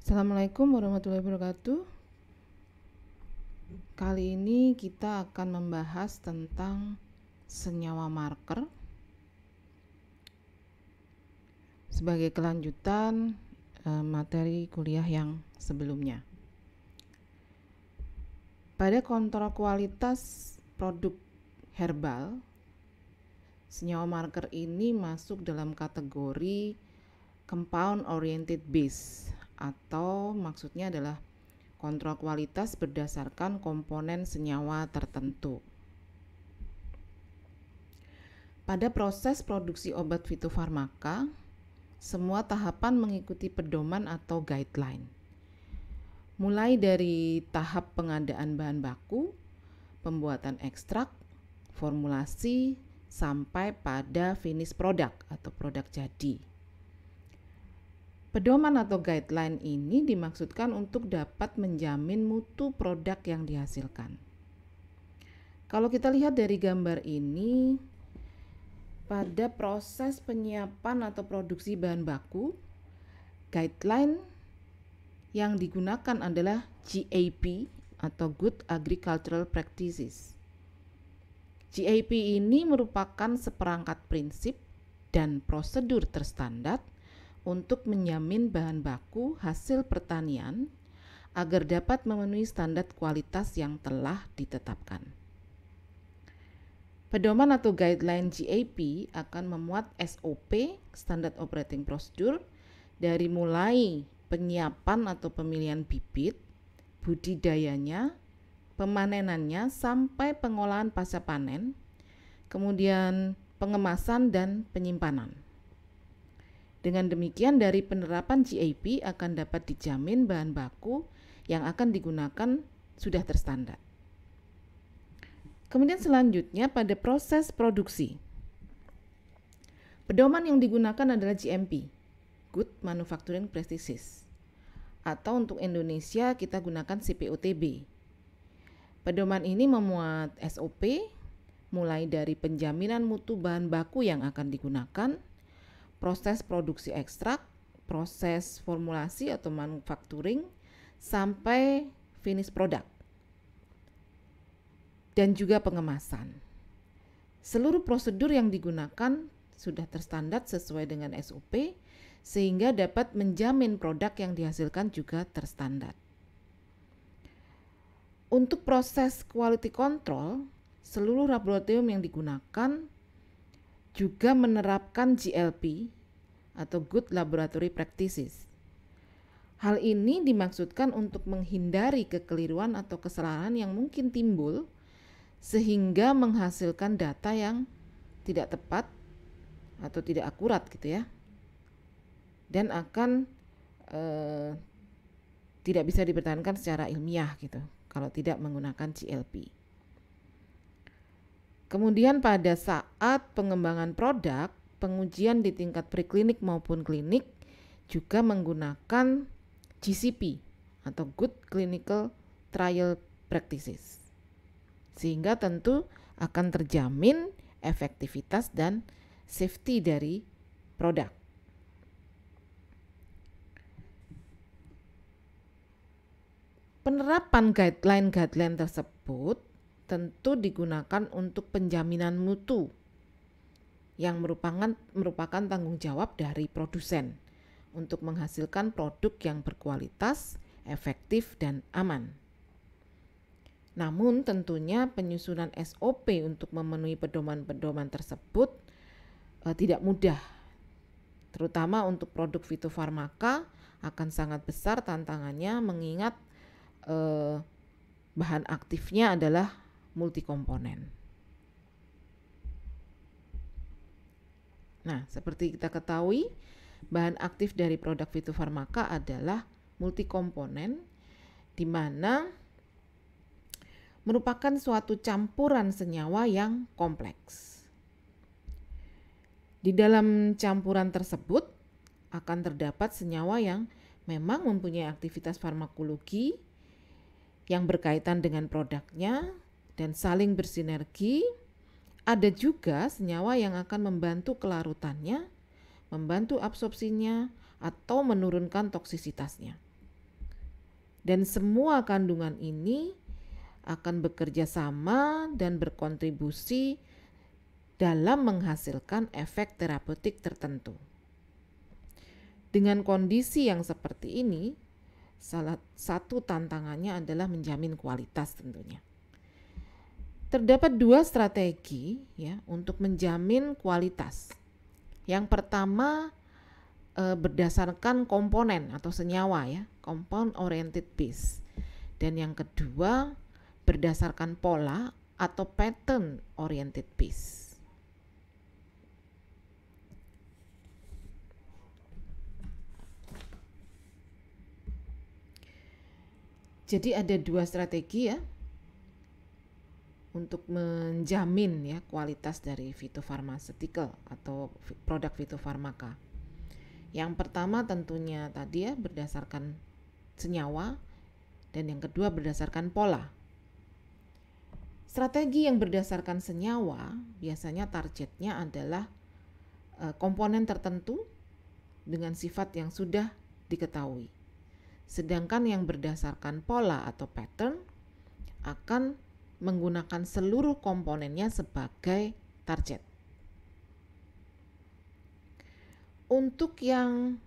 Assalamualaikum warahmatullahi wabarakatuh. Kali ini kita akan membahas tentang senyawa marker sebagai kelanjutan materi kuliah yang sebelumnya. Pada kontrol kualitas produk herbal, senyawa marker ini masuk dalam kategori compound oriented base, atau maksudnya adalah kontrol kualitas berdasarkan komponen senyawa tertentu. Pada proses produksi obat fitofarmaka, semua tahapan mengikuti pedoman atau guideline. Mulai dari tahap pengadaan bahan baku, pembuatan ekstrak, formulasi, sampai pada finish product atau produk jadi. Pedoman atau guideline ini dimaksudkan untuk dapat menjamin mutu produk yang dihasilkan. Kalau kita lihat dari gambar ini, pada proses penyiapan atau produksi bahan baku, guideline yang digunakan adalah GAP atau Good Agricultural Practices. GAP ini merupakan seperangkat prinsip dan prosedur terstandar untuk menjamin bahan baku hasil pertanian agar dapat memenuhi standar kualitas yang telah ditetapkan. Pedoman atau guideline GAP akan memuat SOP, Standard Operating Procedure, dari mulai penyiapan atau pemilihan bibit, budidayanya, pemanenannya, sampai pengolahan pasca panen, kemudian pengemasan dan penyimpanan. Dengan demikian, dari penerapan GAP akan dapat dijamin bahan baku yang akan digunakan sudah terstandar. Kemudian selanjutnya pada proses produksi. Pedoman yang digunakan adalah GMP, Good Manufacturing Practices, atau untuk Indonesia kita gunakan CPOTB. Pedoman ini memuat SOP mulai dari penjaminan mutu bahan baku yang akan digunakan, proses produksi ekstrak, proses formulasi atau manufacturing, sampai finish product, dan juga pengemasan. Seluruh prosedur yang digunakan sudah terstandar sesuai dengan SOP, sehingga dapat menjamin produk yang dihasilkan juga terstandar. Untuk proses quality control, seluruh laboratorium yang digunakan juga menerapkan GLP atau Good Laboratory Practices. Hal ini dimaksudkan untuk menghindari kekeliruan atau kesalahan yang mungkin timbul sehingga menghasilkan data yang tidak tepat atau tidak akurat gitu ya, dan akan tidak bisa dipertahankan secara ilmiah gitu kalau tidak menggunakan GLP. Kemudian pada saat pengembangan produk, pengujian di tingkat preklinik maupun klinik juga menggunakan GCP atau Good Clinical Trial Practices. Sehingga tentu akan terjamin efektivitas dan safety dari produk. Penerapan guideline tersebut tentu digunakan untuk penjaminan mutu yang merupakan tanggung jawab dari produsen untuk menghasilkan produk yang berkualitas, efektif, dan aman. Namun tentunya penyusunan SOP untuk memenuhi pedoman-pedoman tersebut tidak mudah, terutama untuk produk fitofarmaka akan sangat besar tantangannya mengingat bahan aktifnya adalah multikomponen. Nah, seperti kita ketahui, bahan aktif dari produk fitofarmaka adalah multikomponen, di mana merupakan suatu campuran senyawa yang kompleks. Di dalam campuran tersebut akan terdapat senyawa yang memang mempunyai aktivitas farmakologi yang berkaitan dengan produknya dan saling bersinergi. Ada juga senyawa yang akan membantu kelarutannya, membantu absorpsinya, atau menurunkan toksisitasnya. Dan semua kandungan ini akan bekerja sama dan berkontribusi dalam menghasilkan efek terapeutik tertentu. Dengan kondisi yang seperti ini, salah satu tantangannya adalah menjamin kualitas tentunya. Terdapat dua strategi ya untuk menjamin kualitas. Yang pertama berdasarkan komponen atau senyawa ya, compound oriented base. Dan yang kedua berdasarkan pola atau pattern oriented base. Jadi ada dua strategi ya untuk menjamin ya kualitas dari fitofarmaceutical atau produk fitofarmaka. Yang pertama tentunya tadi ya berdasarkan senyawa, dan yang kedua berdasarkan pola. Strategi yang berdasarkan senyawa biasanya targetnya adalah komponen tertentu dengan sifat yang sudah diketahui. Sedangkan yang berdasarkan pola atau pattern akan menggunakan seluruh komponennya sebagai target. Untuk yang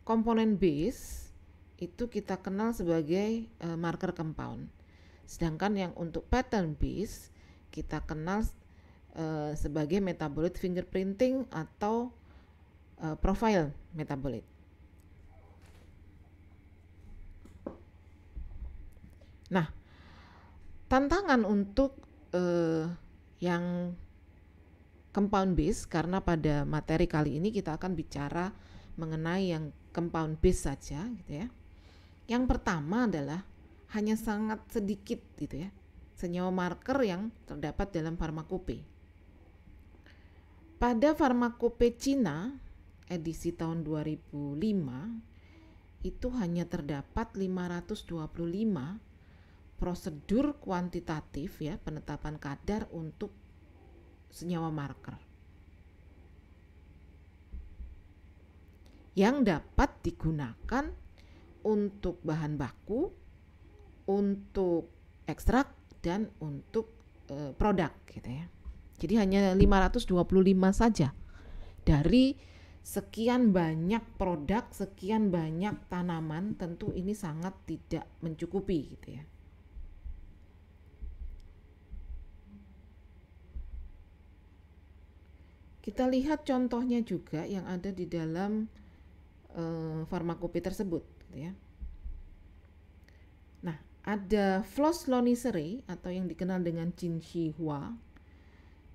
komponen base itu kita kenal sebagai marker compound. Sedangkan yang untuk pattern base kita kenal sebagai metabolit fingerprinting atau profile metabolit. Nah, tantangan untuk yang compound base, karena pada materi kali ini kita akan bicara mengenai yang compound base saja gitu ya. Yang pertama adalah hanya sangat sedikit gitu ya senyawa marker yang terdapat dalam farmakope. Pada farmakope Cina edisi tahun 2005 itu hanya terdapat 525 prosedur kuantitatif ya penetapan kadar untuk senyawa marker yang dapat digunakan untuk bahan baku, untuk ekstrak dan untuk produk gitu ya. Jadi hanya 525 saja dari sekian banyak produk, sekian banyak tanaman, tentu ini sangat tidak mencukupi gitu ya. Kita lihat contohnya juga yang ada di dalam farmakope tersebut gitu ya. Nah, ada Flos lonicerae atau yang dikenal dengan Jinhua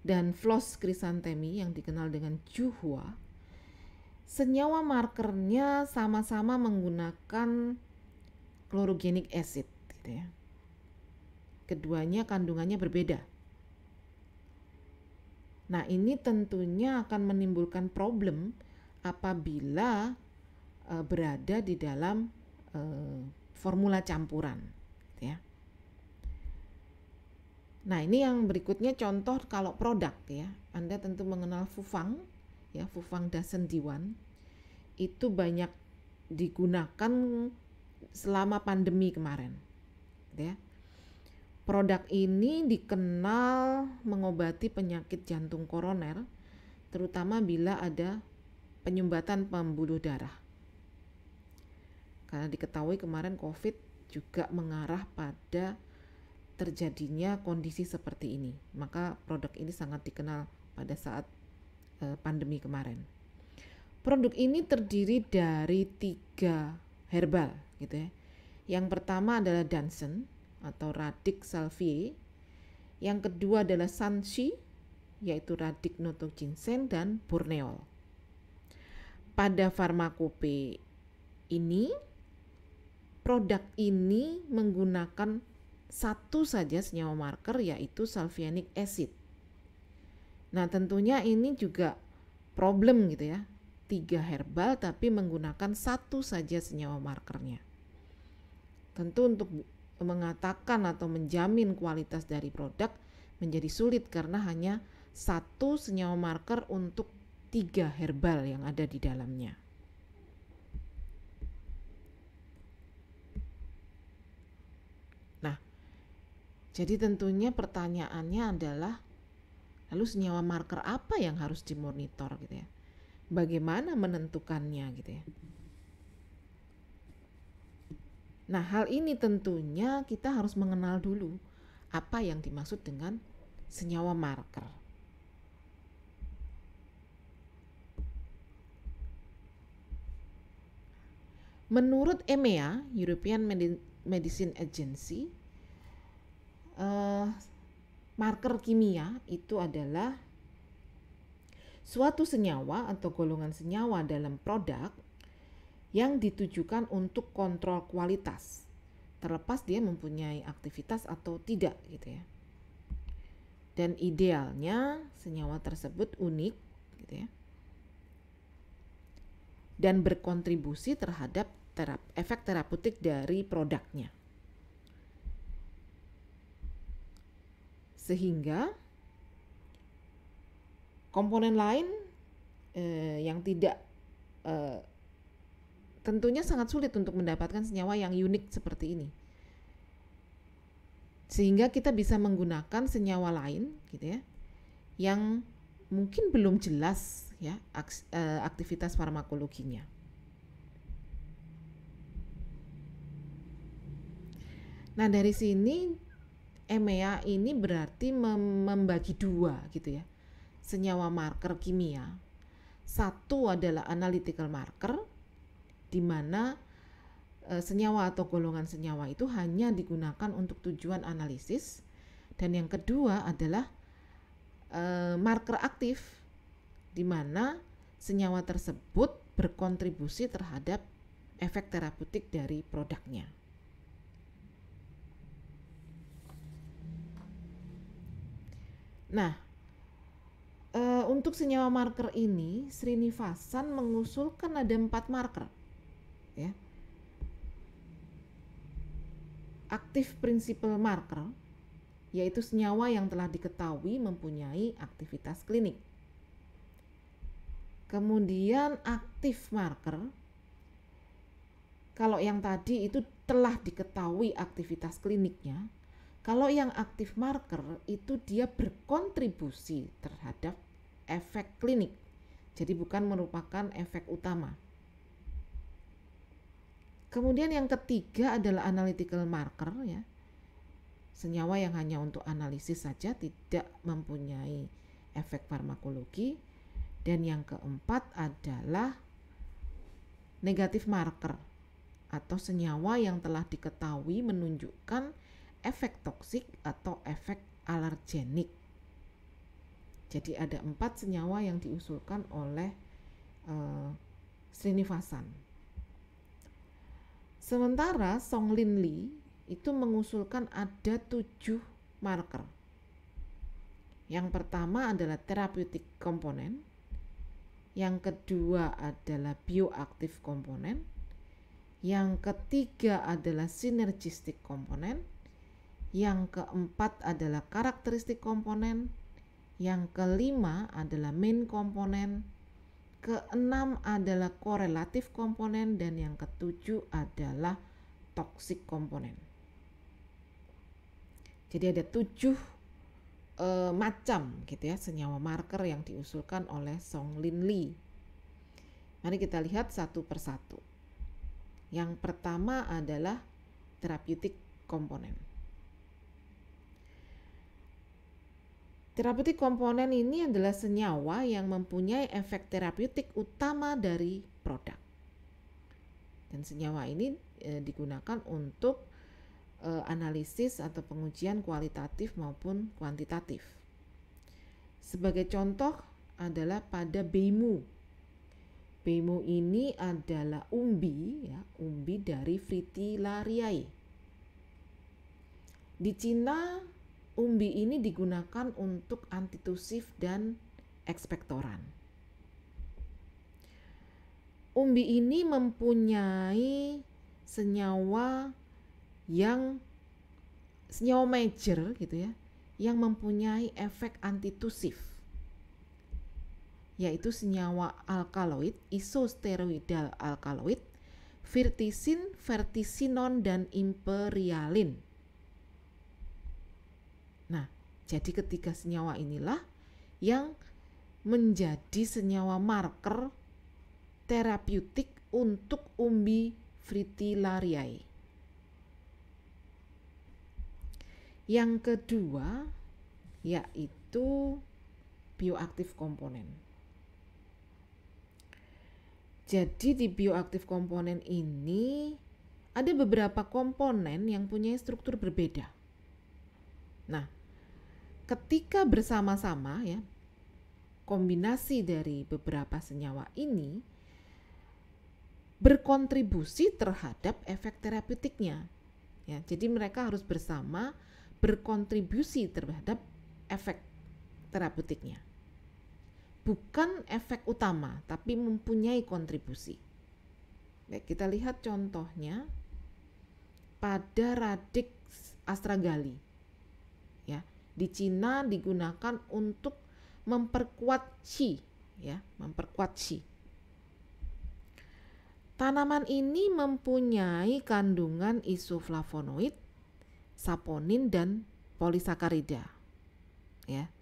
dan Flos chrysanthemi yang dikenal dengan Juhua. Senyawa markernya sama-sama menggunakan chlorogenic acid gitu ya. Keduanya kandungannya berbeda. Nah, ini tentunya akan menimbulkan problem apabila berada di dalam formula campuran, ya. Nah, ini yang berikutnya contoh kalau produk ya. Anda tentu mengenal Fufang, ya, Fufang Dasendiwan. Itu banyak digunakan selama pandemi kemarin, ya. Produk ini dikenal mengobati penyakit jantung koroner, terutama bila ada penyumbatan pembuluh darah. Karena diketahui kemarin COVID juga mengarah pada terjadinya kondisi seperti ini, maka produk ini sangat dikenal pada saat pandemi kemarin. Produk ini terdiri dari 3 herbal, gitu ya. Yang pertama adalah Dansen atau Radic salviae, yang kedua adalah Sanshi, yaitu Radic noto ginseng dan Borneol. Pada farmakope ini, produk ini menggunakan satu saja senyawa marker, yaitu sulfanic acid. Nah, tentunya ini juga problem gitu ya, 3 herbal tapi menggunakan satu saja senyawa markernya. Tentu untuk mengatakan atau menjamin kualitas dari produk menjadi sulit karena hanya satu senyawa marker untuk 3 herbal yang ada di dalamnya. Jadi tentunya pertanyaannya adalah, lalu senyawa marker apa yang harus dimonitor gitu ya? Bagaimana menentukannya gitu ya? Nah, hal ini tentunya kita harus mengenal dulu apa yang dimaksud dengan senyawa marker. Menurut EMEA, European Medicine Agency, marker kimia itu adalah suatu senyawa atau golongan senyawa dalam produk yang ditujukan untuk kontrol kualitas, terlepas dia mempunyai aktivitas atau tidak gitu ya. Dan idealnya senyawa tersebut unik gitu ya, dan berkontribusi terhadap efek terapeutik dari produknya. Sehingga komponen lain yang tidak tentunya sangat sulit untuk mendapatkan senyawa yang unik seperti ini. Sehingga kita bisa menggunakan senyawa lain gitu ya, yang mungkin belum jelas ya aktivitas farmakologinya. Nah, dari sini EMEA ini berarti membagi dua gitu ya, senyawa marker kimia. Satu adalah analytical marker, di mana senyawa atau golongan senyawa itu hanya digunakan untuk tujuan analisis, dan yang kedua adalah marker aktif, di mana senyawa tersebut berkontribusi terhadap efek terapeutik dari produknya. Nah, untuk senyawa marker ini Srinivasan mengusulkan ada 4 marker ya. Aktif principal marker, yaitu senyawa yang telah diketahui mempunyai aktivitas klinik. Kemudian aktif marker, kalau yang tadi itu telah diketahui aktivitas kliniknya. Kalau yang aktif marker itu dia berkontribusi terhadap efek klinik, jadi bukan merupakan efek utama. Kemudian yang ketiga adalah analytical marker ya, senyawa yang hanya untuk analisis saja, tidak mempunyai efek farmakologi. Dan yang keempat adalah negatif marker, atau senyawa yang telah diketahui menunjukkan efek toksik atau efek alergenik. Jadi ada 4 senyawa yang diusulkan oleh Srinivasan. Sementara Song Lin Lee itu mengusulkan ada 7 marker. Yang pertama adalah therapeutic komponen, yang kedua adalah bioaktif komponen, yang ketiga adalah synergistic komponen, yang keempat adalah karakteristik komponen, yang kelima adalah main komponen, keenam adalah korelatif komponen, dan yang ketujuh adalah toxic komponen. Jadi ada 7 macam gitu ya senyawa marker yang diusulkan oleh Song Lin Lee. Mari kita lihat satu persatu. Yang pertama adalah therapeutic komponen. Therapeutic komponen ini adalah senyawa yang mempunyai efek terapeutik utama dari produk. Dan senyawa ini digunakan untuk analisis atau pengujian kualitatif maupun kuantitatif. Sebagai contoh adalah pada Beimu. Beimu ini adalah umbi ya, umbi dari Fritillariae. Di Cina umbi ini digunakan untuk antitusif dan ekspektoran. Umbi ini mempunyai senyawa major gitu ya, yang mempunyai efek antitusif, yaitu senyawa alkaloid, isosteroidal alkaloid, virtisin, vertisinon, dan imperialin. Nah, jadi ketiga senyawa inilah yang menjadi senyawa marker terapeutik untuk umbi fritillariae. Yang kedua yaitu bioaktif komponen. Jadi di bioaktif komponen ini ada beberapa komponen yang punya struktur berbeda. Nah, ketika bersama-sama ya, kombinasi dari beberapa senyawa ini berkontribusi terhadap efek terapeutiknya. Ya, jadi mereka harus bersama berkontribusi terhadap efek terapeutiknya. Bukan efek utama, tapi mempunyai kontribusi. Baik, kita lihat contohnya pada radix astragali. Ya, di Cina digunakan untuk memperkuat qi, ya, memperkuat qi. Tanaman ini mempunyai kandungan isoflavonoid, saponin dan polisakarida. Ya.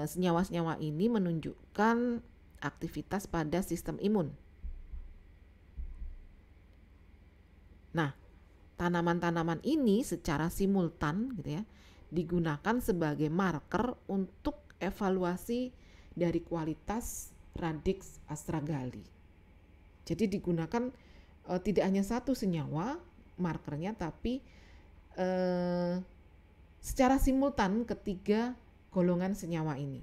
Senyawa-senyawa ini menunjukkan aktivitas pada sistem imun. Nah, tanaman-tanaman ini secara simultan gitu ya, digunakan sebagai marker untuk evaluasi dari kualitas radix astragali. Jadi digunakan tidak hanya satu senyawa markernya, tapi secara simultan ketiga golongan senyawa ini.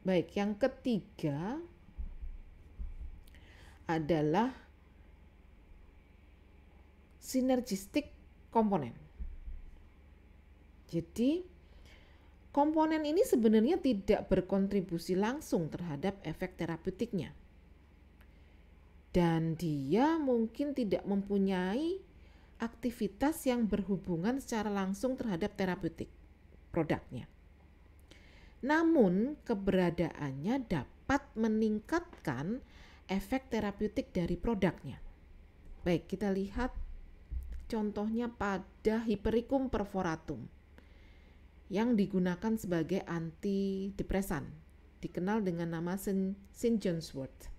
Baik, yang ketiga adalah sinergistik komponen. Jadi komponen ini sebenarnya tidak berkontribusi langsung terhadap efek terapeutiknya. Dan dia mungkin tidak mempunyai aktivitas yang berhubungan secara langsung terhadap terapeutik produknya. Namun keberadaannya dapat meningkatkan efek terapeutik dari produknya. Baik, kita lihat contohnya pada Hypericum perforatum yang digunakan sebagai antidepresan, dikenal dengan nama St. John's wort.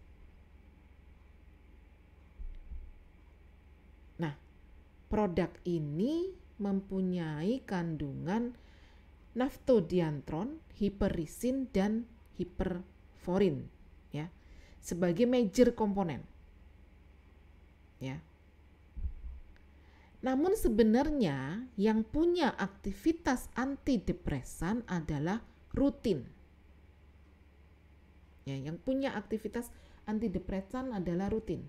Nah, produk ini mempunyai kandungan naftodiantron, hiperisin dan hiperforin ya, sebagai major komponen. Ya. Namun sebenarnya yang punya aktivitas antidepresan adalah rutin. Ya, yang punya aktivitas antidepresan adalah rutin.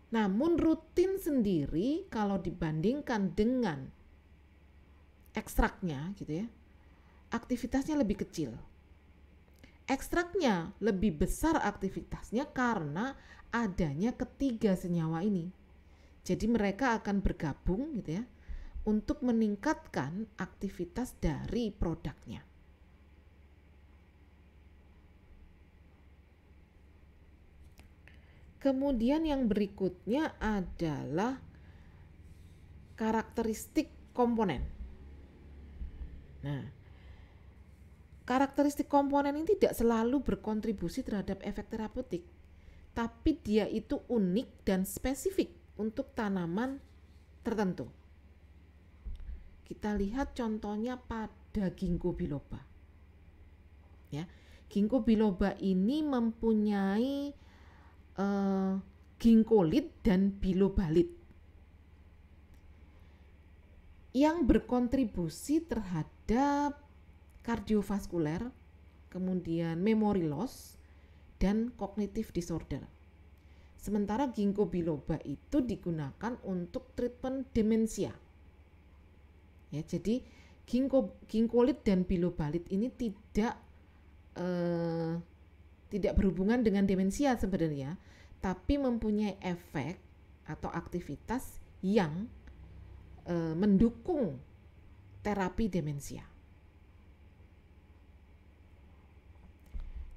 Namun rutin sendiri kalau dibandingkan dengan ekstraknya gitu ya, aktivitasnya lebih kecil. Ekstraknya lebih besar aktivitasnya karena adanya ketiga senyawa ini. Jadi mereka akan bergabung gitu ya untuk meningkatkan aktivitas dari produknya. Kemudian yang berikutnya adalah karakteristik komponen. Nah, karakteristik komponen ini tidak selalu berkontribusi terhadap efek terapeutik, tapi dia itu unik dan spesifik untuk tanaman tertentu. Kita lihat contohnya pada ginkgo biloba. Ya, ginkgo biloba ini mempunyai ginkolit dan bilobalit yang berkontribusi terhadap kardiovaskuler, kemudian memory loss dan cognitive disorder. Sementara ginkgo biloba itu digunakan untuk treatment demensia. Ya, jadi ginkolit dan bilobalit ini tidak berhubungan dengan demensia sebenarnya, tapi mempunyai efek atau aktivitas yang mendukung terapi demensia.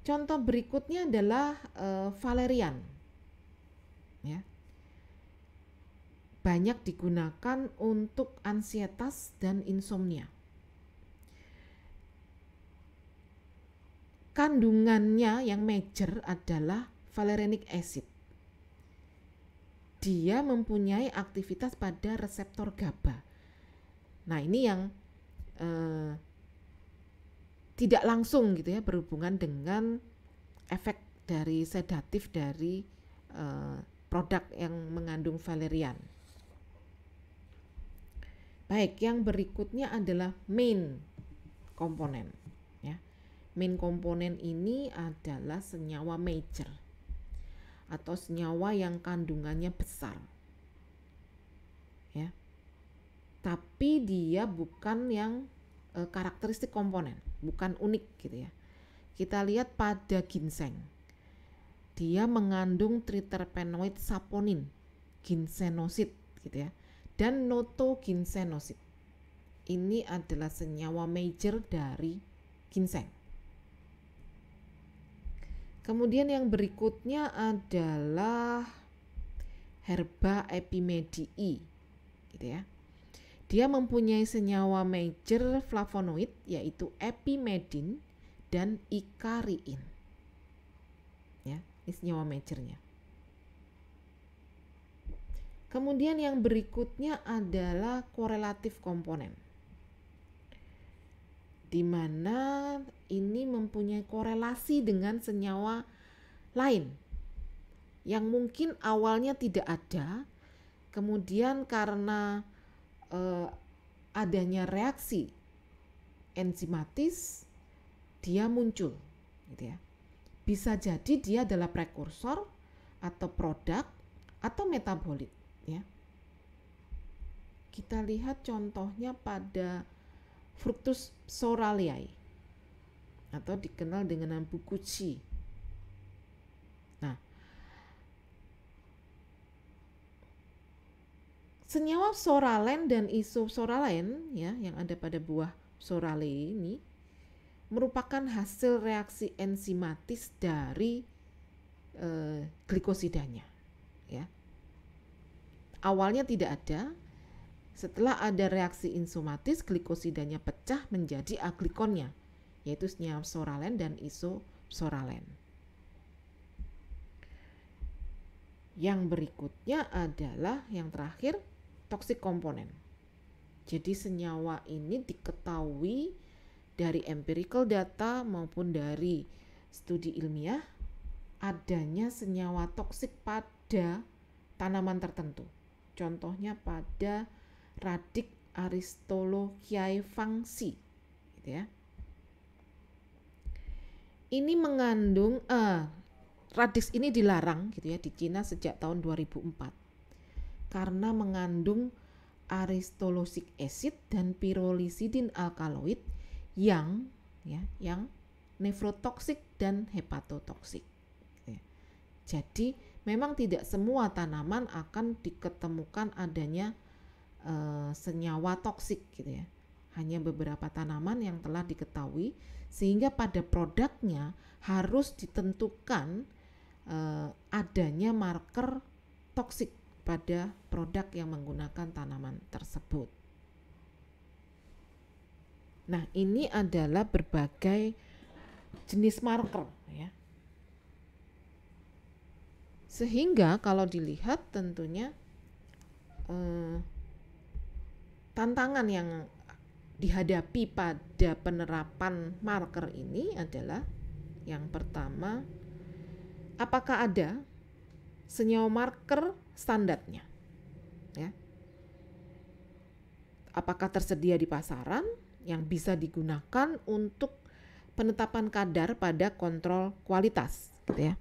Contoh berikutnya adalah valerian. Ya. banyak digunakan untuk ansietas dan insomnia. Kandungannya yang major adalah valerianic acid. Dia mempunyai aktivitas pada reseptor GABA. Nah, ini yang tidak langsung gitu ya, berhubungan dengan efek dari sedatif dari produk yang mengandung valerian. Baik, yang berikutnya adalah main komponen. Ya. Main komponen ini adalah senyawa major atau senyawa yang kandungannya besar. Ya. Tapi dia bukan yang karakteristik komponen, bukan unik gitu ya. Kita lihat pada ginseng. Dia mengandung triterpenoid saponin, ginsenosid gitu ya, dan notoginsenosid. Ini adalah senyawa major dari ginseng. Kemudian yang berikutnya adalah Herba epimedii gitu ya. Dia mempunyai senyawa major flavonoid yaitu epimedin dan ikariin. Ya, ini senyawa majornya. Kemudian yang berikutnya adalah korelatif komponen, di mana ini mempunyai korelasi dengan senyawa lain yang mungkin awalnya tidak ada, kemudian karena adanya reaksi enzimatis dia muncul, gitu ya. Bisa jadi dia adalah prekursor atau produk atau metabolit. Ya. Kita lihat contohnya pada Fructus soraleae atau dikenal dengan bukuchi. Nah, senyawa soralen dan isosoralen ya yang ada pada buah soraleae ini merupakan hasil reaksi enzimatis dari glikosidanya. Ya. Awalnya tidak ada, setelah ada reaksi enzimatis glikosidanya pecah menjadi aglikonnya, yaitu senyawa soralen dan isosoralen. Yang berikutnya adalah yang terakhir, toksik komponen. Jadi senyawa ini diketahui dari empirical data maupun dari studi ilmiah adanya senyawa toksik pada tanaman tertentu. Contohnya pada Radish aristolochiae fangsi, gitu ya. Ini mengandung Radish ini dilarang gitu ya di Cina sejak tahun 2004 karena mengandung aristolochic acid dan pyrrolizidin alkaloid yang nefrotoksik dan hepatotoksik. Ya. Jadi memang tidak semua tanaman akan diketemukan adanya senyawa toksik gitu ya. Hanya beberapa tanaman yang telah diketahui sehingga pada produknya harus ditentukan adanya marker toksik pada produk yang menggunakan tanaman tersebut. Nah, ini adalah berbagai jenis marker ya. Sehingga kalau dilihat tentunya tantangan yang dihadapi pada penerapan marker ini adalah yang pertama, apakah ada senyawa marker standarnya? Ya. Apakah tersedia di pasaran yang bisa digunakan untuk penetapan kadar pada kontrol kualitas, gitu ya?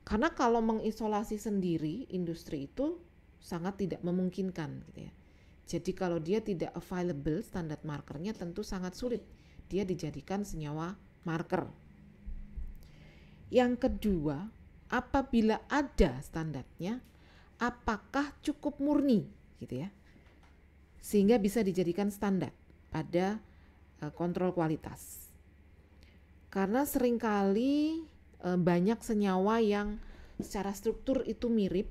Karena kalau mengisolasi sendiri industri itu sangat tidak memungkinkan, gitu ya. Jadi kalau dia tidak available standar markernya tentu sangat sulit dia dijadikan senyawa marker. Yang kedua, apabila ada standarnya, apakah cukup murni gitu ya, sehingga bisa dijadikan standar pada kontrol kualitas. Karena seringkali banyak senyawa yang secara struktur itu mirip,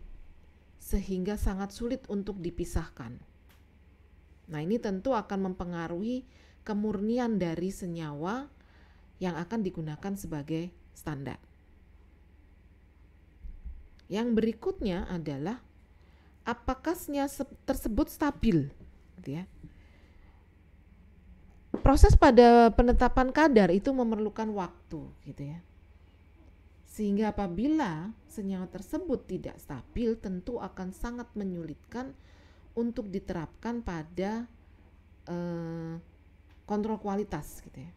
sehingga sangat sulit untuk dipisahkan. Nah, ini tentu akan mempengaruhi kemurnian dari senyawa yang akan digunakan sebagai standar. Yang berikutnya adalah apakah senyawa tersebut stabil, gitu ya. Proses pada penetapan kadar itu memerlukan waktu, gitu ya. Sehingga apabila senyawa tersebut tidak stabil, tentu akan sangat menyulitkan untuk diterapkan pada kontrol kualitas, gitu ya,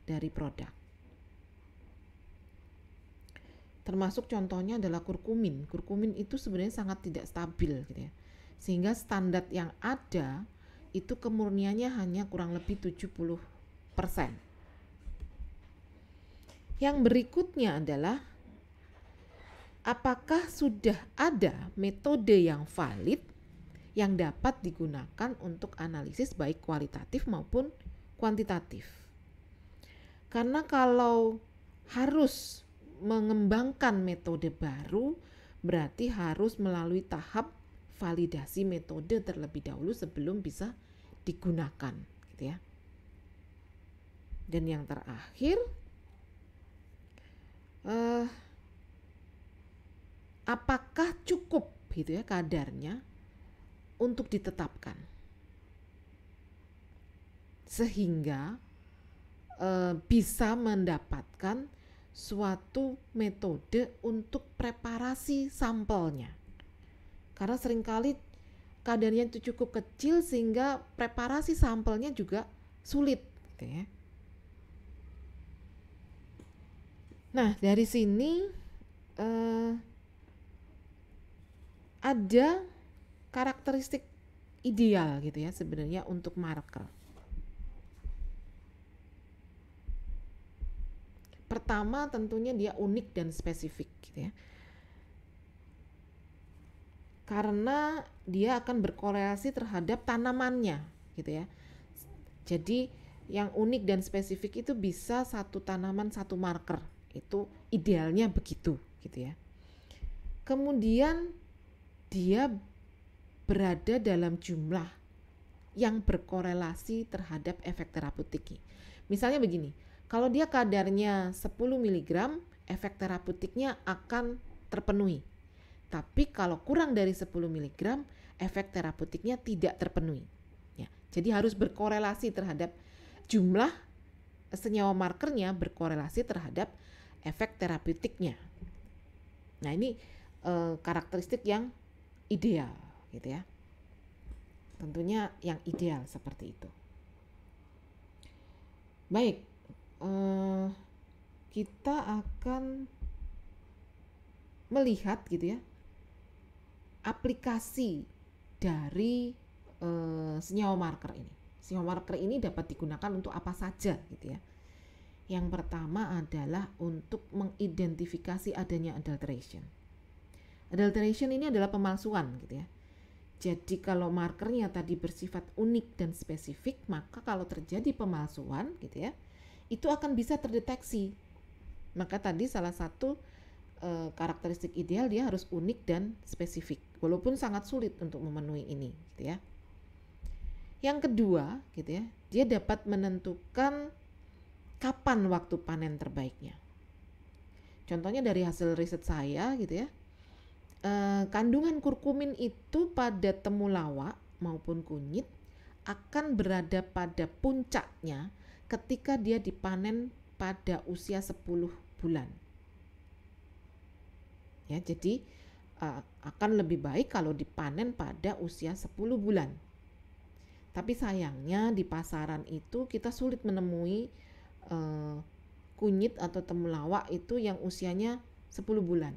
dari produk. Termasuk contohnya adalah kurkumin. Kurkumin itu sebenarnya sangat tidak stabil, gitu ya. Sehingga standar yang ada itu kemurniannya hanya kurang lebih 70%. Yang berikutnya adalah apakah sudah ada metode yang valid yang dapat digunakan untuk analisis baik kualitatif maupun kuantitatif. Karena kalau harus mengembangkan metode baru, berarti harus melalui tahap validasi metode terlebih dahulu sebelum bisa digunakan, gitu ya. Dan yang terakhir, apakah cukup, gitu ya, kadarnya untuk ditetapkan, sehingga bisa mendapatkan suatu metode untuk preparasi sampelnya. Karena seringkali kadarnya itu cukup kecil sehingga preparasi sampelnya juga sulit, gitu ya. Nah, dari sini ada karakteristik ideal, gitu ya, sebenarnya untuk marker. Pertama, tentunya dia unik dan spesifik, gitu ya. Karena dia akan berkorelasi terhadap tanamannya, gitu ya. Jadi yang unik dan spesifik itu bisa satu tanaman satu marker, itu idealnya begitu, gitu ya. Kemudian dia berada dalam jumlah yang berkorelasi terhadap efek terapeutik. Misalnya begini, kalau dia kadarnya 10 mg, efek terapeutiknya akan terpenuhi. Tapi kalau kurang dari 10 mg, efek terapeutiknya tidak terpenuhi. Ya, jadi harus berkorelasi terhadap jumlah senyawa markernya, berkorelasi terhadap efek terapeutiknya. Nah, ini karakteristik yang ideal, gitu ya. Tentunya yang ideal seperti itu. Baik, kita akan melihat, gitu ya, aplikasi dari senyawa marker ini. Senyawa marker ini dapat digunakan untuk apa saja, gitu ya. Yang pertama adalah untuk mengidentifikasi adanya adulteration. Adulteration ini adalah pemalsuan, gitu ya. Jadi kalau markernya tadi bersifat unik dan spesifik, maka kalau terjadi pemalsuan, gitu ya, itu akan bisa terdeteksi. Maka tadi salah satu karakteristik ideal dia harus unik dan spesifik, walaupun sangat sulit untuk memenuhi ini, gitu ya. Yang kedua, gitu ya, dia dapat menentukan kapan waktu panen terbaiknya. Contohnya dari hasil riset saya, gitu ya, kandungan kurkumin itu pada temulawak maupun kunyit akan berada pada puncaknya ketika dia dipanen pada usia 10 bulan. Ya, jadi akan lebih baik kalau dipanen pada usia 10 bulan. Tapi sayangnya di pasaran itu kita sulit menemui kunyit atau temulawak itu yang usianya 10 bulan.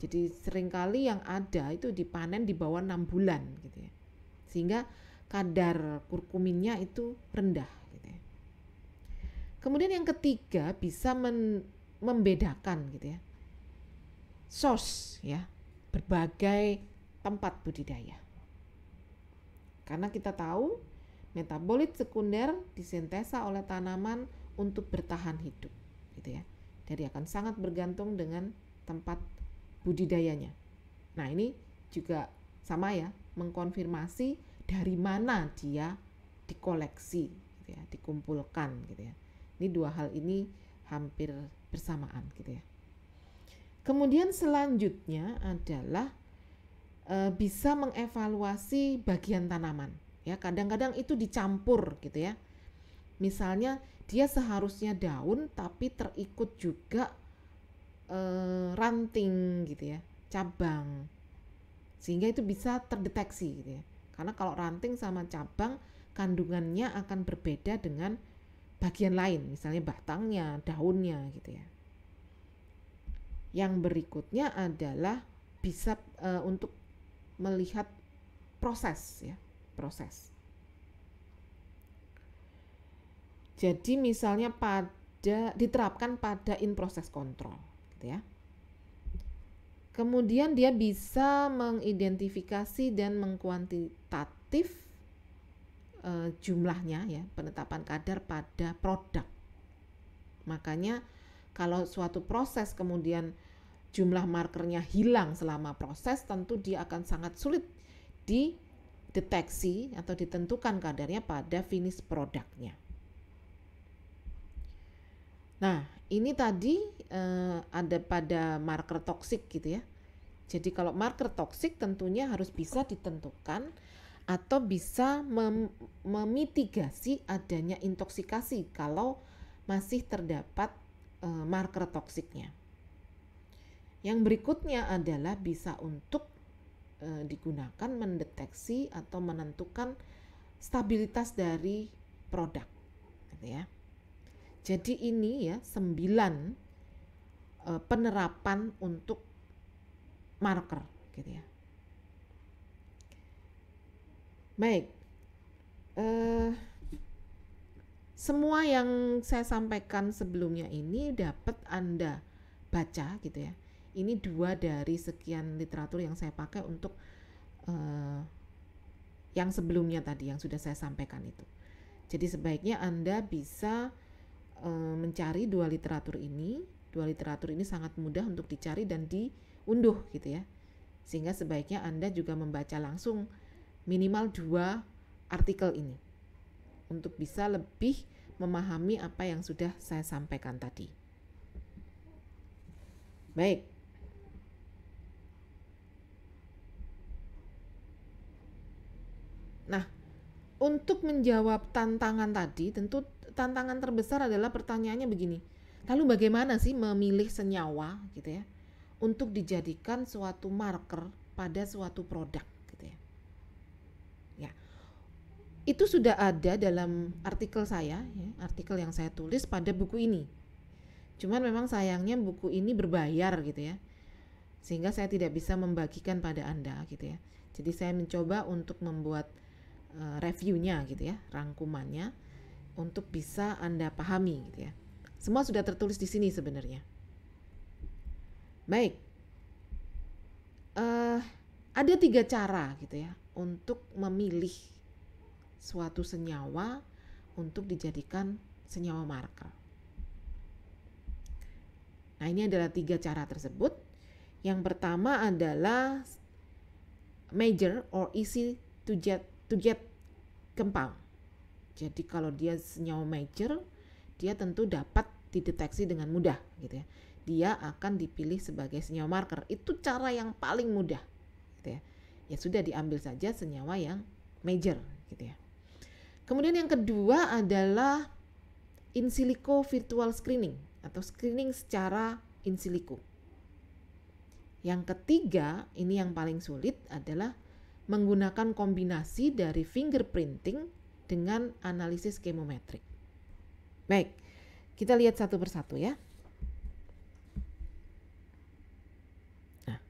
Jadi seringkali yang ada itu dipanen di bawah 6 bulan, gitu ya. Sehingga kadar kurkuminnya itu rendah, gitu ya. Kemudian yang ketiga bisa membedakan, gitu ya, source, ya, berbagai tempat budidaya. Karena kita tahu metabolit sekunder disintesa oleh tanaman untuk bertahan hidup, gitu ya. Jadi akan sangat bergantung dengan tempat budidayanya. Nah, ini juga sama ya, mengkonfirmasi dari mana dia dikoleksi gitu ya, dikumpulkan gitu ya. Ini dua hal ini hampir bersamaan gitu ya. Kemudian selanjutnya adalah bisa mengevaluasi bagian tanaman ya. Kadang-kadang itu dicampur gitu ya. Misalnya dia seharusnya daun tapi terikut juga ranting gitu ya, cabang, sehingga itu bisa terdeteksi gitu ya. Karena kalau ranting sama cabang kandungannya akan berbeda dengan bagian lain, misalnya batangnya, daunnya gitu ya. Yang berikutnya adalah bisa untuk melihat proses ya, proses. Jadi misalnya diterapkan pada in process control gitu ya. Kemudian dia bisa mengidentifikasi dan mengkuantitatif jumlahnya ya, penetapan kadar pada produk. Makanya kalau suatu proses kemudian jumlah markernya hilang selama proses, tentu dia akan sangat sulit dideteksi atau ditentukan kadarnya pada finish produknya. Nah, ini tadi ada pada marker toksik gitu ya. Jadi kalau marker toksik tentunya harus bisa ditentukan atau bisa memitigasi adanya intoksikasi kalau masih terdapat marker toksiknya. Yang berikutnya adalah bisa untuk digunakan mendeteksi atau menentukan stabilitas dari produk gitu ya. Jadi ini ya 9 penerapan untuk marker gitu ya. Baik, semua yang saya sampaikan sebelumnya ini dapat Anda baca gitu ya. Ini 2 dari sekian literatur yang saya pakai untuk yang sebelumnya tadi yang sudah saya sampaikan itu. Jadi sebaiknya Anda bisa mencari 2 literatur ini. 2 literatur ini sangat mudah untuk dicari dan diunduh gitu ya. Sehingga sebaiknya Anda juga membaca langsung minimal 2 artikel ini untuk bisa lebih memahami apa yang sudah saya sampaikan tadi. Baik. Nah, untuk menjawab tantangan tadi, tentu tantangan terbesar adalah pertanyaannya begini. Lalu bagaimana sih memilih senyawa gitu ya untuk dijadikan suatu marker pada suatu produk gitu ya. Ya. Itu sudah ada dalam artikel saya ya, artikel yang saya tulis pada buku ini. Cuman memang sayangnya buku ini berbayar gitu ya. Sehingga saya tidak bisa membagikan pada Anda gitu ya. Jadi saya mencoba untuk membuat reviewnya gitu ya, rangkumannya untuk bisa Anda pahami gitu ya. Semua sudah tertulis di sini sebenarnya. Baik, ada 3 cara gitu ya untuk memilih suatu senyawa untuk dijadikan senyawa marker. Nah, ini adalah 3 cara tersebut. Yang pertama adalah major or easy to get compound. Jadi kalau dia senyawa major, dia tentu dapat dideteksi dengan mudah gitu ya. Dia akan dipilih sebagai senyawa marker. Itu cara yang paling mudah gitu ya. Ya sudah, diambil saja senyawa yang major gitu ya. Kemudian yang kedua adalah in silico virtual screening atau screening secara in silico. Yang ketiga, ini yang paling sulit, adalah menggunakan kombinasi dari fingerprinting dengan analisis chemometrik. Baik, kita lihat satu persatu ya. Nah,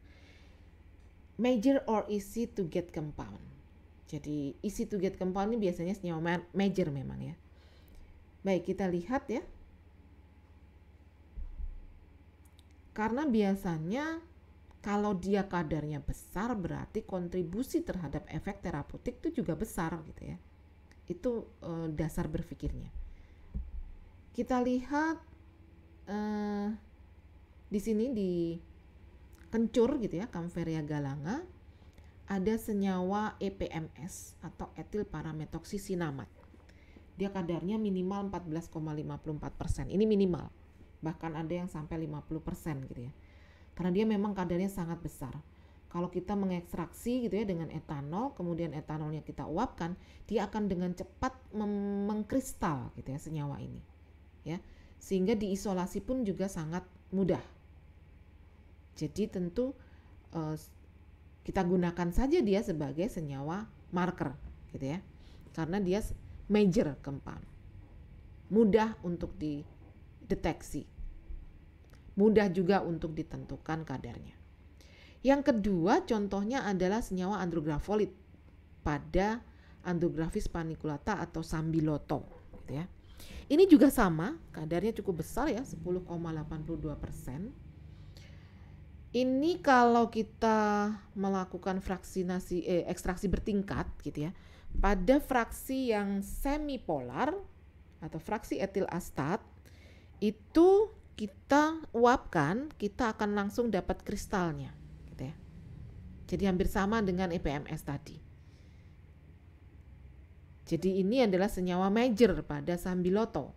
major or easy to get compound. Jadi easy to get compound ini biasanya senyawa major memang ya. Baik, kita lihat ya. Karena biasanya kalau dia kadarnya besar berarti kontribusi terhadap efek terapeutik itu juga besar gitu ya. Itu dasar berpikirnya. Kita lihat di sini di kencur gitu ya, Kampferia galanga. ada senyawa EPMS atau etil parametoksisinamat. Dia kadarnya minimal 14,54%. Ini minimal. Bahkan ada yang sampai 50% gitu ya. Karena dia memang kadarnya sangat besar. Kalau kita mengekstraksi gitu ya dengan etanol, kemudian etanolnya kita uapkan, dia akan dengan cepat mengkristal gitu ya senyawa ini. Ya. Sehingga diisolasi pun juga sangat mudah. Jadi tentu kita gunakan saja dia sebagai senyawa marker gitu ya. Karena dia major compound. Mudah untuk dideteksi. Mudah juga untuk ditentukan kadarnya. Yang kedua contohnya adalah senyawa andrografolit pada Andrographis paniculata atau Sambiloto gitu ya. Ini juga sama, kadarnya cukup besar ya, 10,82%. Ini kalau kita melakukan ekstraksi bertingkat gitu ya, pada fraksi yang semipolar atau fraksi etil astat itu kita uapkan, kita akan langsung dapat kristalnya gitu ya. Jadi hampir sama dengan EPMS tadi. Jadi ini adalah senyawa major pada Sambiloto.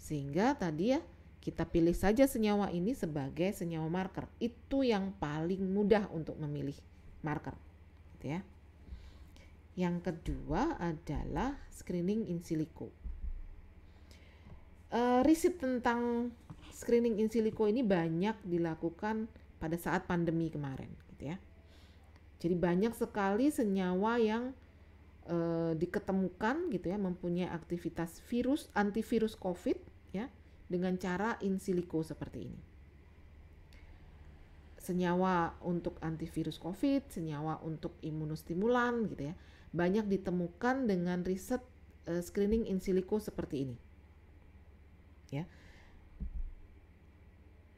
Sehingga tadi ya kita pilih saja senyawa ini sebagai senyawa marker. Itu yang paling mudah untuk memilih marker gitu ya. Yang kedua adalah screening in silico. Riset tentang screening in silico ini banyak dilakukan pada saat pandemi kemarin gitu ya. Jadi banyak sekali senyawa yang diketemukan gitu ya, mempunyai aktivitas antivirus COVID ya, dengan cara in silico seperti ini. Senyawa untuk antivirus COVID, senyawa untuk imunostimulan gitu ya, banyak ditemukan dengan riset screening in silico seperti ini. Ya.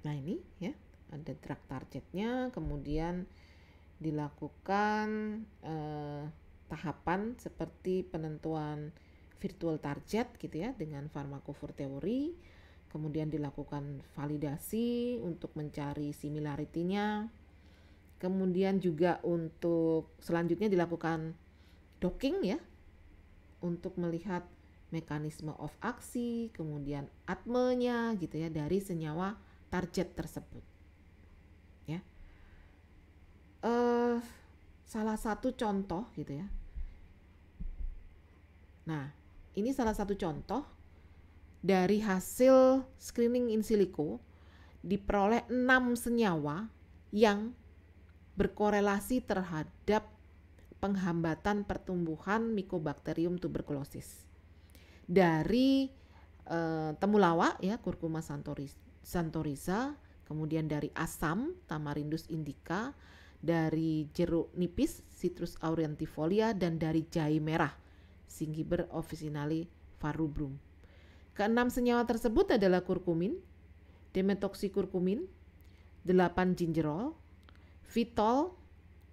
Nah ini ya, ada drug targetnya, kemudian dilakukan tahapan seperti penentuan virtual target gitu ya dengan pharmacophore teori, kemudian dilakukan validasi untuk mencari similarity-nya, kemudian juga untuk selanjutnya dilakukan docking ya untuk melihat mekanisme of aksi, kemudian atmenya gitu ya dari senyawa target tersebut ya. Salah satu contoh gitu ya. Nah, ini salah satu contoh dari hasil screening in silico diperoleh 6 senyawa yang berkorelasi terhadap penghambatan pertumbuhan Mycobacterium tuberculosis. Dari temulawak ya, Curcuma santoriza, kemudian dari asam Tamarindus indica, dari jeruk nipis Citrus aurantifolia, dan dari jahe merah Zingiber officinale varubrum. Keenam senyawa tersebut adalah kurkumin, dimetoxikurkumin, 8 gingerol, fitol,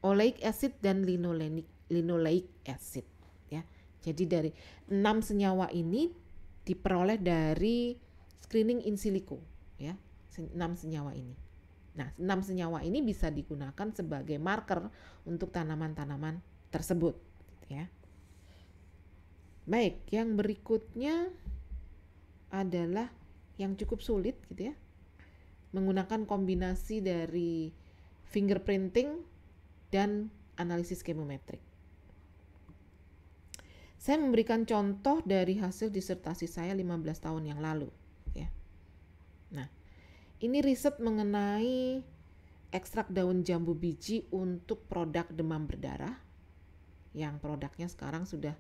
oleic acid, dan linoleic acid ya. Jadi dari 6 senyawa ini diperoleh dari screening in silico ya, 6 senyawa ini. Nah, 6 senyawa ini bisa digunakan sebagai marker untuk tanaman-tanaman tersebut ya. Baik, yang berikutnya adalah yang cukup sulit gitu ya, menggunakan kombinasi dari fingerprinting dan analisis chemometrik. Saya memberikan contoh dari hasil disertasi saya 15 tahun yang lalu ya. Nah, ini riset mengenai ekstrak daun jambu biji untuk produk demam berdarah yang produknya sekarang sudah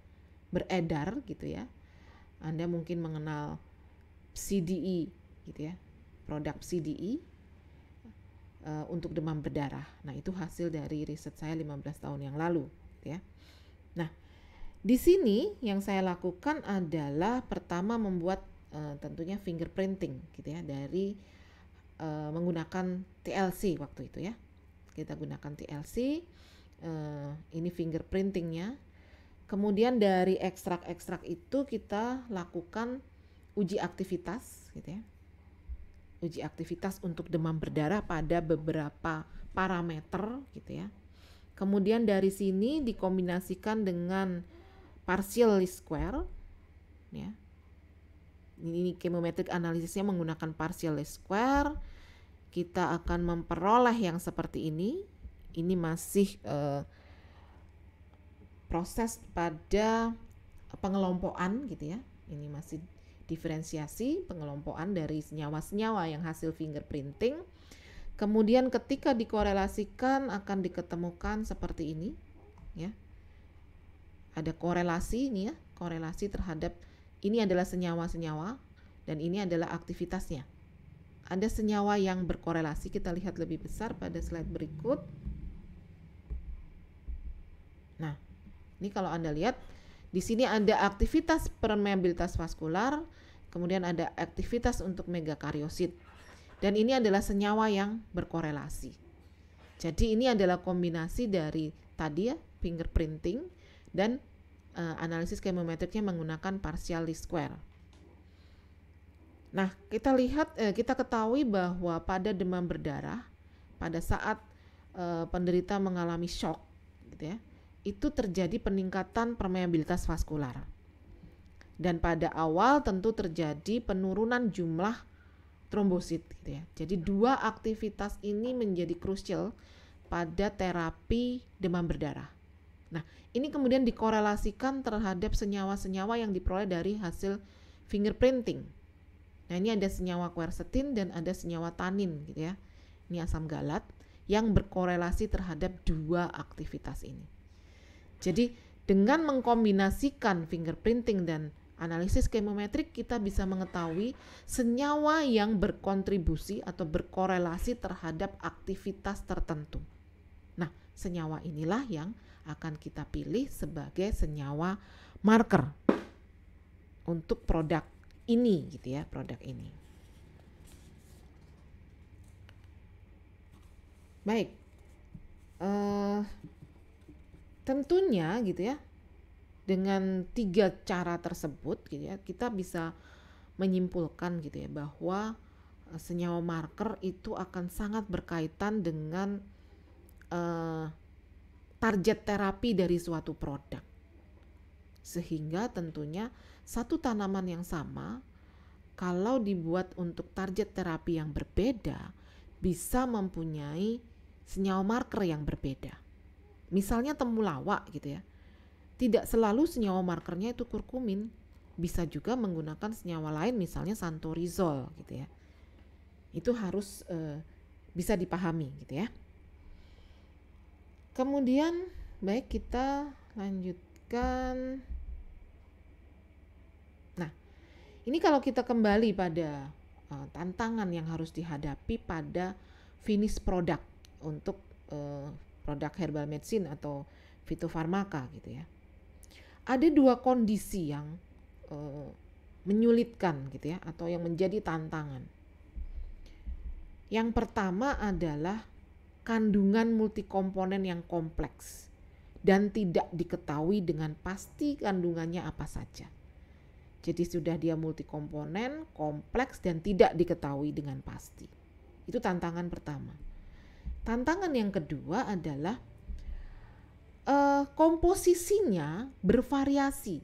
beredar gitu ya. Anda mungkin mengenal CDE gitu ya, produk CDE untuk demam berdarah. Nah, itu hasil dari riset saya 15 tahun yang lalu gitu ya. Nah, di sini yang saya lakukan adalah pertama membuat tentunya fingerprinting gitu ya, dari menggunakan TLC waktu itu ya. Kita gunakan TLC, ini fingerprintingnya. Kemudian dari ekstrak-ekstrak itu kita lakukan uji aktivitas gitu ya. Uji aktivitas untuk demam berdarah pada beberapa parameter gitu ya. Kemudian dari sini dikombinasikan dengan partial least square, ya. Ini chemometric analisisnya menggunakan partial least square. Kita akan memperoleh yang seperti ini. Ini masih proses pada pengelompokan gitu ya. Ini masih diferensiasi pengelompokan dari senyawa-senyawa yang hasil fingerprinting. Kemudian ketika dikorelasikan akan diketemukan seperti ini, ya. Ada korelasi ini ya, korelasi terhadap ini adalah senyawa-senyawa dan ini adalah aktivitasnya. Ada senyawa yang berkorelasi, kita lihat lebih besar pada slide berikut. Nah, ini kalau Anda lihat di sini ada aktivitas permeabilitas vaskular, kemudian ada aktivitas untuk megakariosit. Dan ini adalah senyawa yang berkorelasi. Jadi ini adalah kombinasi dari tadi ya, fingerprinting dan analisis chemometricnya menggunakan partial least square. Nah, kita lihat, kita ketahui bahwa pada demam berdarah, pada saat penderita mengalami shock, gitu ya, itu terjadi peningkatan permeabilitas vaskular. Dan pada awal tentu terjadi penurunan jumlah trombosit gitu ya. Jadi dua aktivitas ini menjadi krusial pada terapi demam berdarah. Nah, ini kemudian dikorelasikan terhadap senyawa-senyawa yang diperoleh dari hasil fingerprinting. Nah, ini ada senyawa quercetin dan ada senyawa tanin gitu ya. Ini asam galat yang berkorelasi terhadap dua aktivitas ini. Jadi dengan mengkombinasikan fingerprinting dan analisis chemometrik, kita bisa mengetahui senyawa yang berkontribusi atau berkorelasi terhadap aktivitas tertentu. Nah, senyawa inilah yang akan kita pilih sebagai senyawa marker untuk produk ini gitu ya, produk ini. Baik, tentunya gitu ya, dengan 3 cara tersebut gitu ya, kita bisa menyimpulkan gitu ya bahwa senyawa marker itu akan sangat berkaitan dengan target terapi dari suatu produk. Sehingga tentunya satu tanaman yang sama kalau dibuat untuk target terapi yang berbeda bisa mempunyai senyawa marker yang berbeda. Misalnya temulawak gitu ya. Tidak selalu senyawa markernya itu kurkumin, bisa juga menggunakan senyawa lain misalnya santorizol gitu ya. Itu harus bisa dipahami gitu ya. Kemudian baik, kita lanjutkan. Nah, ini kalau kita kembali pada tantangan yang harus dihadapi pada finish product untuk produk herbal medicine atau fitofarmaka gitu ya. Ada 2 kondisi yang menyulitkan gitu ya, atau yang menjadi tantangan. Yang pertama adalah kandungan multikomponen yang kompleks dan tidak diketahui dengan pasti kandungannya apa saja. Jadi sudah dia multikomponen, kompleks dan tidak diketahui dengan pasti. Itu tantangan pertama. Tantangan yang kedua adalah komposisinya bervariasi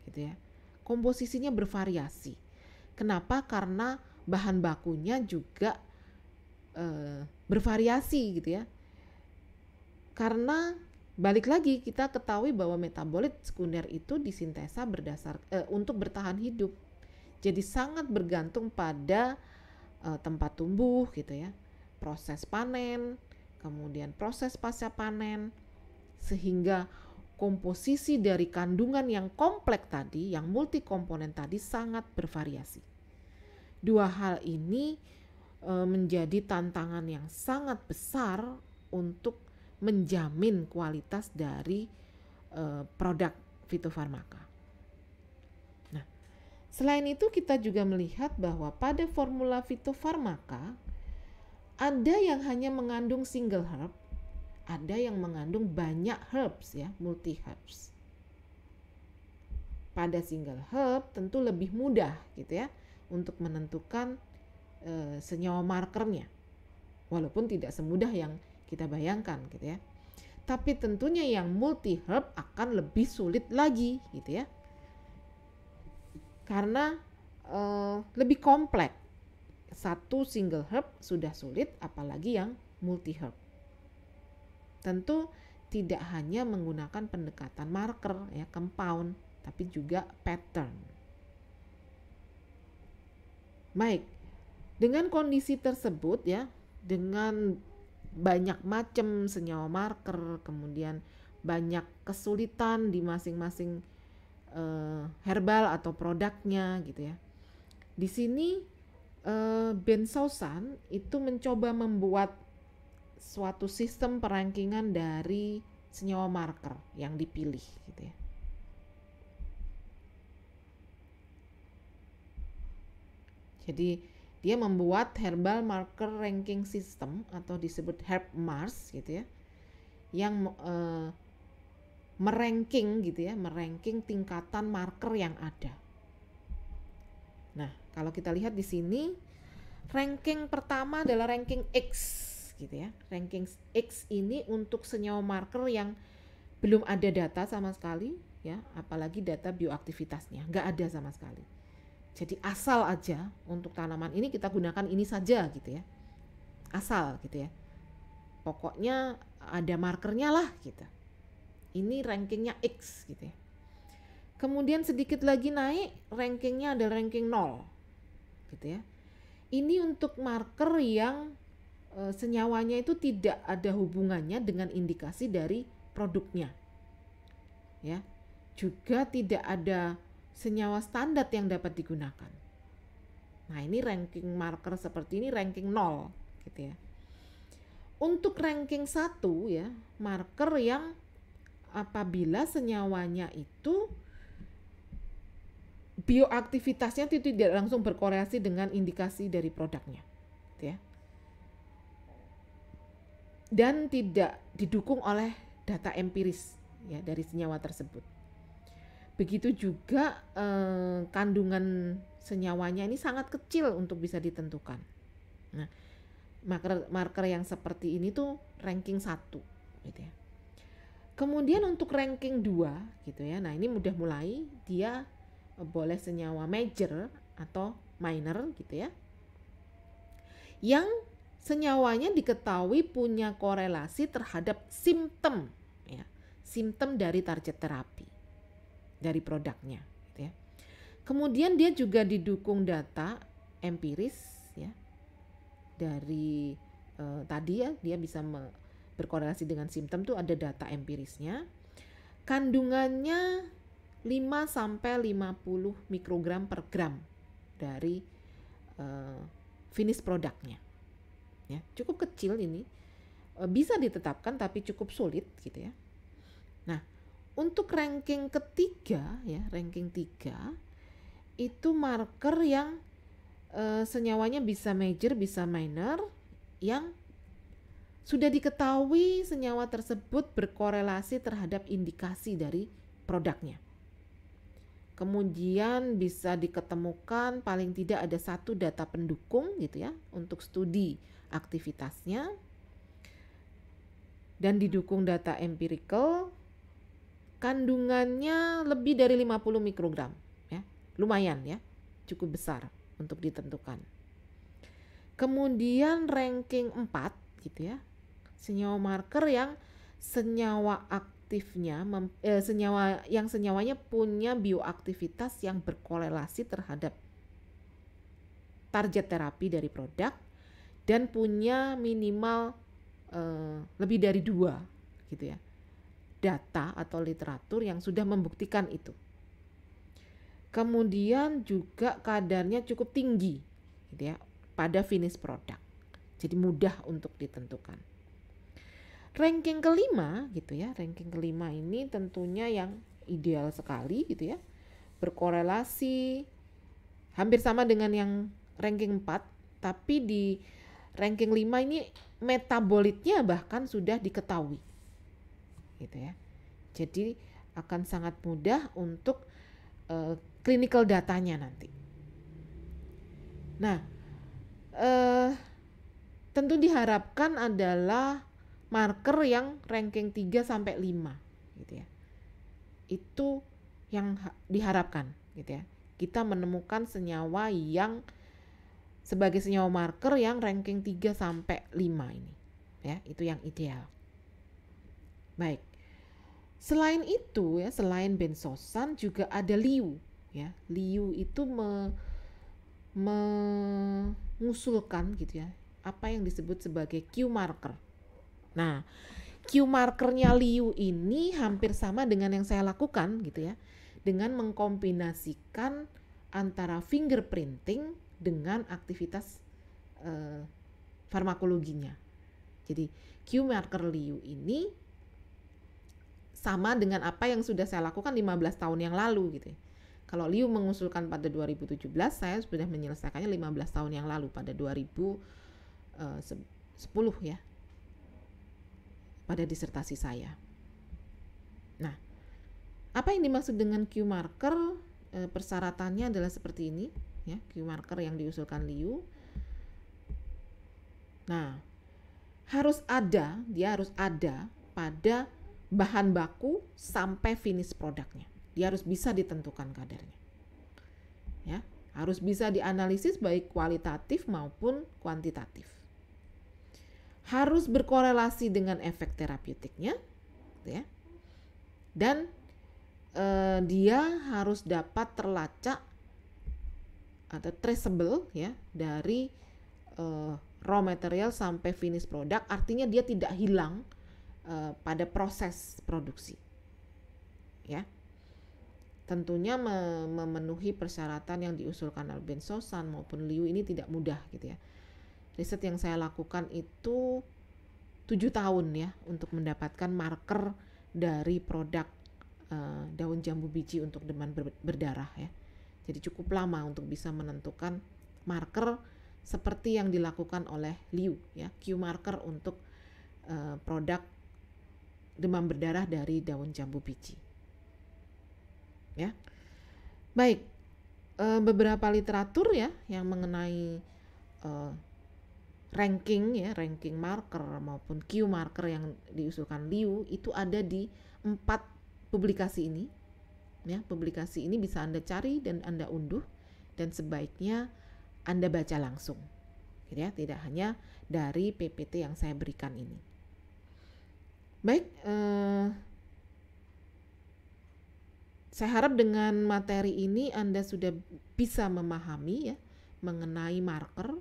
gitu ya. Komposisinya bervariasi. Kenapa? Karena bahan bakunya juga bervariasi gitu ya. Karena balik lagi kita ketahui bahwa metabolit sekunder itu disintesa berdasar untuk bertahan hidup. Jadi sangat bergantung pada tempat tumbuh gitu ya. Proses panen, kemudian proses pasca panen, sehingga komposisi dari kandungan yang kompleks tadi, yang multikomponen tadi sangat bervariasi. 2 hal ini menjadi tantangan yang sangat besar untuk menjamin kualitas dari produk fitofarmaka. Nah, selain itu kita juga melihat bahwa pada formula fitofarmaka ada yang hanya mengandung single herb, ada yang mengandung banyak herbs ya, multi herbs. Pada single herb tentu lebih mudah gitu ya untuk menentukan senyawa markernya. Walaupun tidak semudah yang kita bayangkan gitu ya. Tapi tentunya yang multi herb akan lebih sulit lagi gitu ya. Karena lebih kompleks. Satu single herb sudah sulit, apalagi yang multi herb. Tentu tidak hanya menggunakan pendekatan marker ya, compound, tapi juga pattern. Baik, dengan kondisi tersebut ya, dengan banyak macam senyawa marker, kemudian banyak kesulitan di masing-masing herbal atau produknya gitu ya. Di sini Ben Sausan itu mencoba membuat suatu sistem perankingan dari senyawa marker yang dipilih gitu ya. Jadi dia membuat herbal marker ranking system atau disebut HerbMars gitu ya, yang meranking gitu ya, meranking tingkatan marker yang ada. Nah, kalau kita lihat di sini, ranking pertama adalah ranking X gitu ya. Ranking X ini untuk senyawa marker yang belum ada data sama sekali ya, apalagi data bioaktivitasnya, nggak ada sama sekali. Jadi asal aja untuk tanaman ini kita gunakan ini saja gitu ya. Asal gitu ya. Pokoknya ada markernya lah gitu. Ini rankingnya X gitu ya. Kemudian sedikit lagi naik, rankingnya ada ranking 0 gitu ya. Ini untuk marker yang senyawanya itu tidak ada hubungannya dengan indikasi dari produknya. Ya. Juga tidak ada senyawa standar yang dapat digunakan. Nah, ini ranking marker seperti ini ranking 0 gitu ya. Untuk ranking 1 ya, marker yang apabila senyawanya itu bioaktivitasnya tidak langsung berkorelasi dengan indikasi dari produknya gitu ya. Dan tidak didukung oleh data empiris ya dari senyawa tersebut. Begitu juga kandungan senyawanya ini sangat kecil untuk bisa ditentukan. Nah, marker yang seperti ini tuh ranking 1 gitu ya. Kemudian untuk ranking 2 gitu ya. Nah, ini udah mulai dia boleh senyawa major atau minor gitu ya. Yang senyawanya diketahui punya korelasi terhadap simptom ya. Simptom dari target terapi dari produknya gitu ya. Kemudian dia juga didukung data empiris ya. Dari tadi ya dia bisa berkorelasi dengan simptom tuh ada data empirisnya. Kandungannya 5 sampai 50 mikrogram per gram dari finish produknya. Ya, cukup kecil ini. Bisa ditetapkan tapi cukup sulit gitu ya. Nah, untuk ranking ketiga ya, ranking 3 itu marker yang senyawanya bisa major, bisa minor, yang sudah diketahui senyawa tersebut berkorelasi terhadap indikasi dari produknya. Kemudian bisa diketemukan paling tidak ada satu data pendukung gitu ya untuk studi aktivitasnya dan didukung data empirical. Kandungannya lebih dari 50 mikrogram ya. Lumayan ya, cukup besar untuk ditentukan. Kemudian ranking 4 gitu ya. Senyawa marker yang senyawa aktifnya senyawanya punya bioaktivitas yang berkorelasi terhadap target terapi dari produk dan punya minimal lebih dari 2 gitu ya. Data atau literatur yang sudah membuktikan itu. Kemudian juga kadarnya cukup tinggi gitu ya pada finish produk. Jadi mudah untuk ditentukan. Ranking kelima gitu ya. Ranking kelima ini tentunya yang ideal sekali gitu ya. Berkorelasi hampir sama dengan yang ranking 4, tapi di ranking 5 ini metabolitnya bahkan sudah diketahui. Gitu ya. Jadi akan sangat mudah untuk clinical datanya nanti. Nah, tentu diharapkan adalah marker yang ranking 3 sampai 5 gitu ya. Itu yang diharapkan gitu ya. Kita menemukan senyawa yang sebagai senyawa marker yang ranking 3 sampai 5 ini. Ya, itu yang ideal. Baik. Selain itu ya, selain benzosan juga ada liu ya. Liu itu mengusulkan gitu ya, apa yang disebut sebagai Q marker. Nah, Q markernya liu ini hampir sama dengan yang saya lakukan gitu ya, dengan mengkombinasikan antara fingerprinting dengan aktivitas farmakologinya. Jadi Q marker liu ini sama dengan apa yang sudah saya lakukan 15 tahun yang lalu gitu ya. Kalau Liu mengusulkan pada 2017, saya sudah menyelesaikannya 15 tahun yang lalu pada 2010 ya, pada disertasi saya. Nah, apa yang dimaksud dengan Q marker? Persyaratannya adalah seperti ini ya, Q marker yang diusulkan Liu. Nah, dia harus ada pada bahan baku sampai finish produknya. Dia harus bisa ditentukan kadarnya. Ya, harus bisa dianalisis baik kualitatif maupun kuantitatif. Harus berkorelasi dengan efek terapeutiknya, ya. Dan dia harus dapat terlacak atau traceable ya dari raw material sampai finish product. Artinya dia tidak hilang pada proses produksi. Ya. Tentunya memenuhi persyaratan yang diusulkan oleh benzosan maupun Liu ini tidak mudah gitu ya. Riset yang saya lakukan itu 7 tahun ya untuk mendapatkan marker dari produk daun jambu biji untuk demam berdarah ya. Jadi cukup lama untuk bisa menentukan marker seperti yang dilakukan oleh Liu ya, Q marker untuk produk demam berdarah dari daun jambu biji. Ya, baik, beberapa literatur ya yang mengenai ranking marker maupun Q marker yang diusulkan Liu itu ada di 4 publikasi ini. Ya, publikasi ini bisa Anda cari dan Anda unduh dan sebaiknya Anda baca langsung. Gitu ya, tidak hanya dari PPT yang saya berikan ini. Baik, saya harap dengan materi ini Anda sudah bisa memahami ya mengenai marker,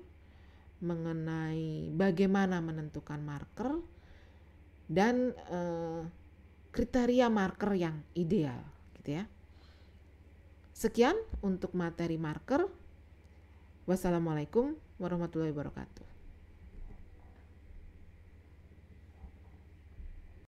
mengenai bagaimana menentukan marker dan kriteria marker yang ideal gitu ya. Sekian untuk materi marker. Wassalamualaikum warahmatullahi wabarakatuh.